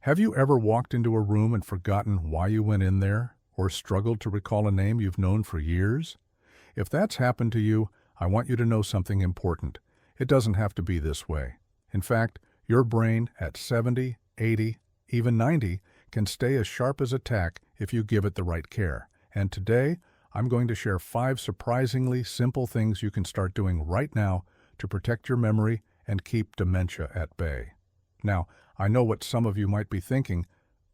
Have you ever walked into a room and forgotten why you went in there, or struggled to recall a name you've known for years? If that's happened to you, I want you to know something important. It doesn't have to be this way. In fact, your brain at 70, 80, even 90 can stay as sharp as a tack if you give it the right care. And today, I'm going to share 5 surprisingly simple things you can start doing right now to protect your memory and keep dementia at bay. Now, I know what some of you might be thinking,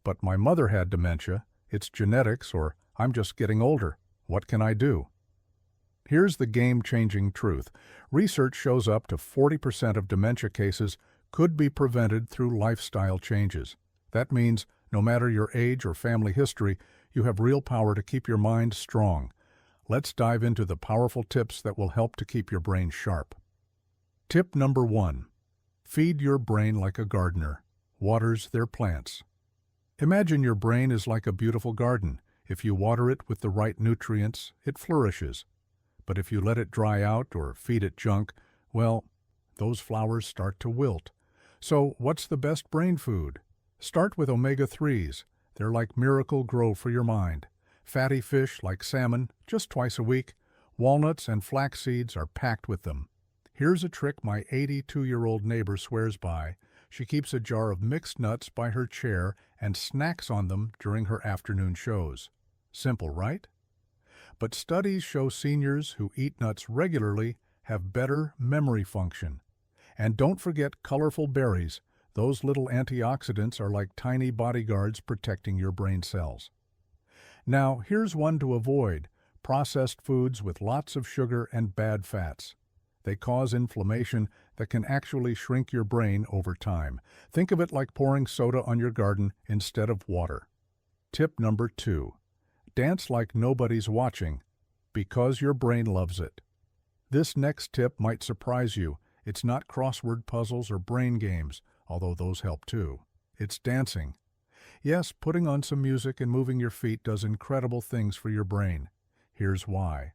but my mother had dementia, it's genetics, or I'm just getting older. What can I do? Here's the game-changing truth. Research shows up to 40% of dementia cases could be prevented through lifestyle changes. That means no matter your age or family history, you have real power to keep your mind strong. Let's dive into the powerful tips that will help to keep your brain sharp. Tip number 1. Feed your brain like a gardener waters their plants. Imagine your brain is like a beautiful garden. If you water it with the right nutrients, it flourishes. But if you let it dry out or feed it junk, well, those flowers start to wilt. So what's the best brain food? Start with omega-3s. They're like miracle grow for your mind. Fatty fish like salmon, just twice a week. Walnuts and flax seeds are packed with them. Here's a trick my 82-year-old neighbor swears by. She keeps a jar of mixed nuts by her chair and snacks on them during her afternoon shows. Simple, right? But studies show seniors who eat nuts regularly have better memory function. And don't forget colorful berries. Those little antioxidants are like tiny bodyguards protecting your brain cells. Now, here's one to avoid: processed foods with lots of sugar and bad fats. They cause inflammation that can actually shrink your brain over time. Think of it like pouring soda on your garden instead of water. Tip number 2. Dance like nobody's watching, because your brain loves it. This next tip might surprise you. It's not crossword puzzles or brain games, although those help too. It's dancing. Yes, putting on some music and moving your feet does incredible things for your brain. Here's why.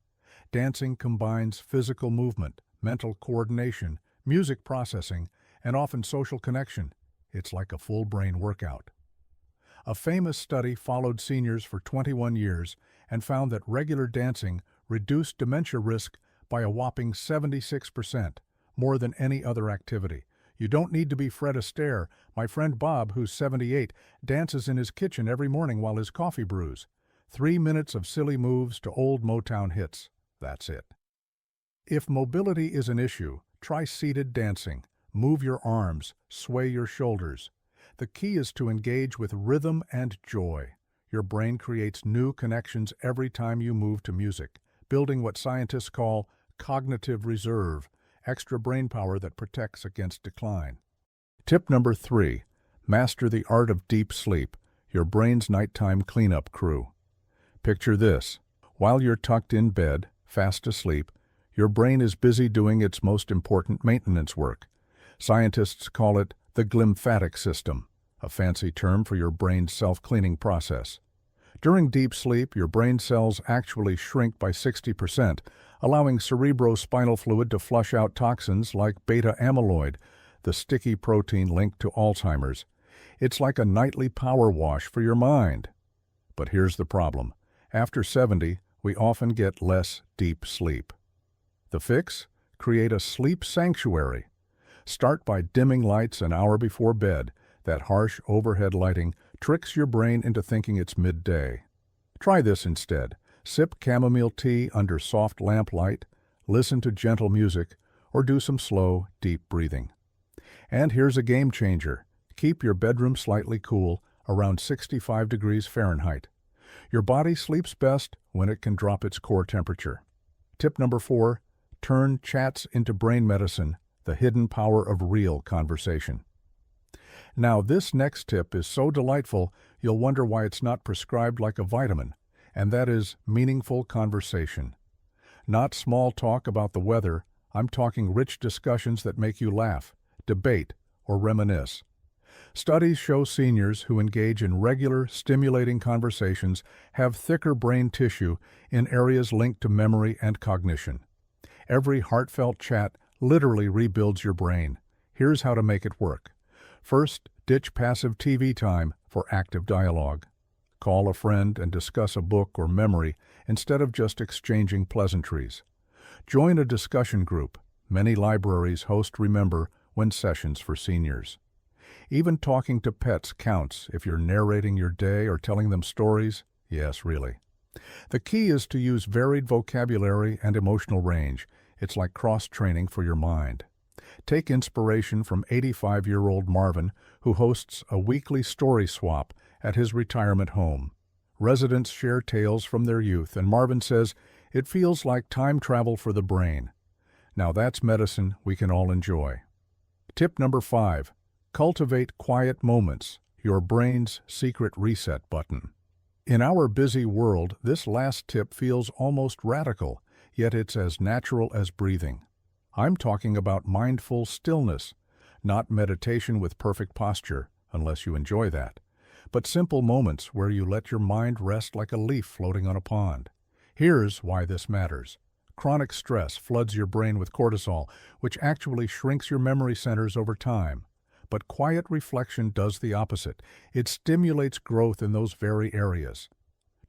Dancing combines physical movement, mental coordination, music processing, and often social connection. It's like a full brain workout. A famous study followed seniors for 21 years and found that regular dancing reduced dementia risk by a whopping 76%, more than any other activity. You don't need to be Fred Astaire. My friend Bob, who's 78, dances in his kitchen every morning while his coffee brews. 3 minutes of silly moves to old Motown hits. That's it. If mobility is an issue, try seated dancing. Move your arms, sway your shoulders. The key is to engage with rhythm and joy. Your brain creates new connections every time you move to music, building what scientists call cognitive reserve, extra brain power that protects against decline. Tip number 3. Master the art of deep sleep, your brain's nighttime cleanup crew. Picture this. While you're tucked in bed, fast asleep, your brain is busy doing its most important maintenance work. Scientists call it the glymphatic system, a fancy term for your brain's self-cleaning process. During deep sleep, your brain cells actually shrink by 60%, allowing cerebrospinal fluid to flush out toxins like beta-amyloid, the sticky protein linked to Alzheimer's. It's like a nightly power wash for your mind. But here's the problem. After 70, we often get less deep sleep. The fix? Create a sleep sanctuary. Start by dimming lights an hour before bed. That harsh overhead lighting tricks your brain into thinking it's midday. Try this instead. Sip chamomile tea under soft lamplight, listen to gentle music, or do some slow, deep breathing. And here's a game changer. Keep your bedroom slightly cool, around 65 degrees Fahrenheit. Your body sleeps best when it can drop its core temperature. Tip number 4. Turn chats into brain medicine, the hidden power of real conversation. Now, this next tip is so delightful, you'll wonder why it's not prescribed like a vitamin, and that is meaningful conversation. Not small talk about the weather, I'm talking rich discussions that make you laugh, debate, or reminisce. Studies show seniors who engage in regular, stimulating conversations have thicker brain tissue in areas linked to memory and cognition. Every heartfelt chat literally rebuilds your brain. Here's how to make it work. First, Ditch passive TV time for active dialogue. Call a friend and discuss a book or memory instead of just exchanging pleasantries. Join a discussion group. Many libraries host Remember When sessions for seniors. Even talking to pets counts if you're narrating your day or telling them stories. Yes, really. The key is to use varied vocabulary and emotional range. It's like cross-training for your mind. Take inspiration from 85-year-old Marvin, who hosts a weekly story swap at his retirement home. Residents share tales from their youth, and Marvin says it feels like time travel for the brain. Now that's medicine we can all enjoy. Tip number 5. Cultivate quiet moments, your brain's secret reset button. In our busy world, this last tip feels almost radical, yet it's as natural as breathing. I'm talking about mindful stillness, not meditation with perfect posture, unless you enjoy that, but simple moments where you let your mind rest like a leaf floating on a pond. Here's why this matters. Chronic stress floods your brain with cortisol, which actually shrinks your memory centers over time. But quiet reflection does the opposite. It stimulates growth in those very areas.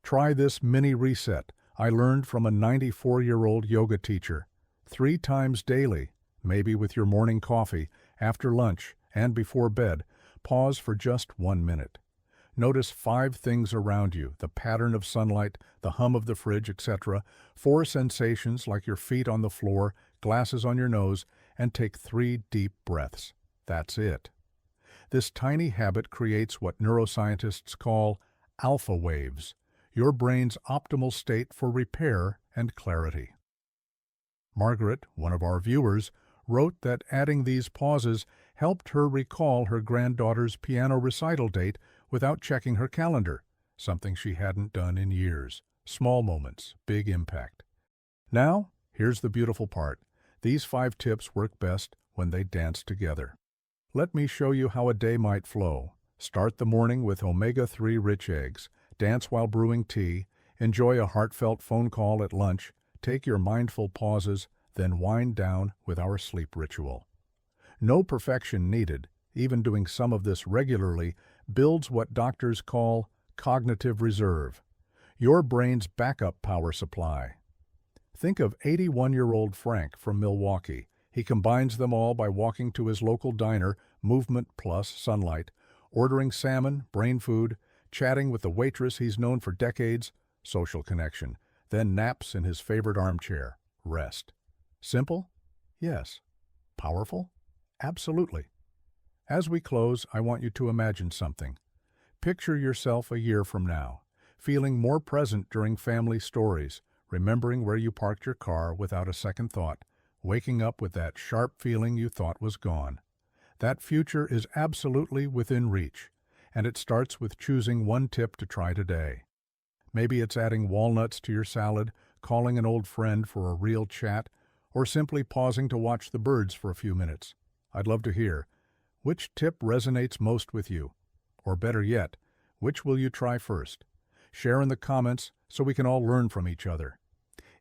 Try this mini reset I learned from a 94-year-old yoga teacher. 3 times daily, maybe with your morning coffee, after lunch, and before bed, pause for just 1 minute. Notice 5 things around you, the pattern of sunlight, the hum of the fridge, etc. 4 sensations like your feet on the floor, glasses on your nose, and take 3 deep breaths. That's it. This tiny habit creates what neuroscientists call alpha waves, your brain's optimal state for repair and clarity. Margaret, one of our viewers, wrote that adding these pauses helped her recall her granddaughter's piano recital date without checking her calendar, something she hadn't done in years. Small moments, big impact. Now, here's the beautiful part. These 5 tips work best when they dance together. Let me show you how a day might flow. Start the morning with omega-3 rich eggs. Dance while brewing tea. Enjoy a heartfelt phone call at lunch. Take your mindful pauses, then wind down with our sleep ritual. No perfection needed. Even doing some of this regularly builds what doctors call cognitive reserve, your brain's backup power supply. Think of 81-year-old Frank from Milwaukee. He combines them all by walking to his local diner, Movement Plus Sunlight, ordering salmon, brain food, chatting with the waitress he's known for decades, social connection, then naps in his favorite armchair, rest. Simple? Yes. Powerful? Absolutely. As we close, I want you to imagine something. Picture yourself a year from now, feeling more present during family stories, remembering where you parked your car without a second thought, waking up with that sharp feeling you thought was gone. That future is absolutely within reach, and it starts with choosing one tip to try today. Maybe it's adding walnuts to your salad, calling an old friend for a real chat, or simply pausing to watch the birds for a few minutes. I'd love to hear, which tip resonates most with you? Or better yet, which will you try first? Share in the comments so we can all learn from each other.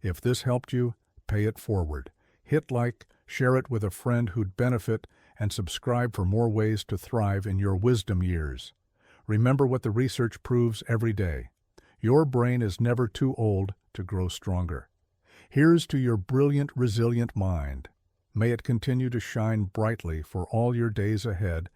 If this helped you, pay it forward. Hit like, share it with a friend who'd benefit, and subscribe for more ways to thrive in your wisdom years. Remember what the research proves every day. Your brain is never too old to grow stronger. Here's to your brilliant, resilient mind. May it continue to shine brightly for all your days ahead,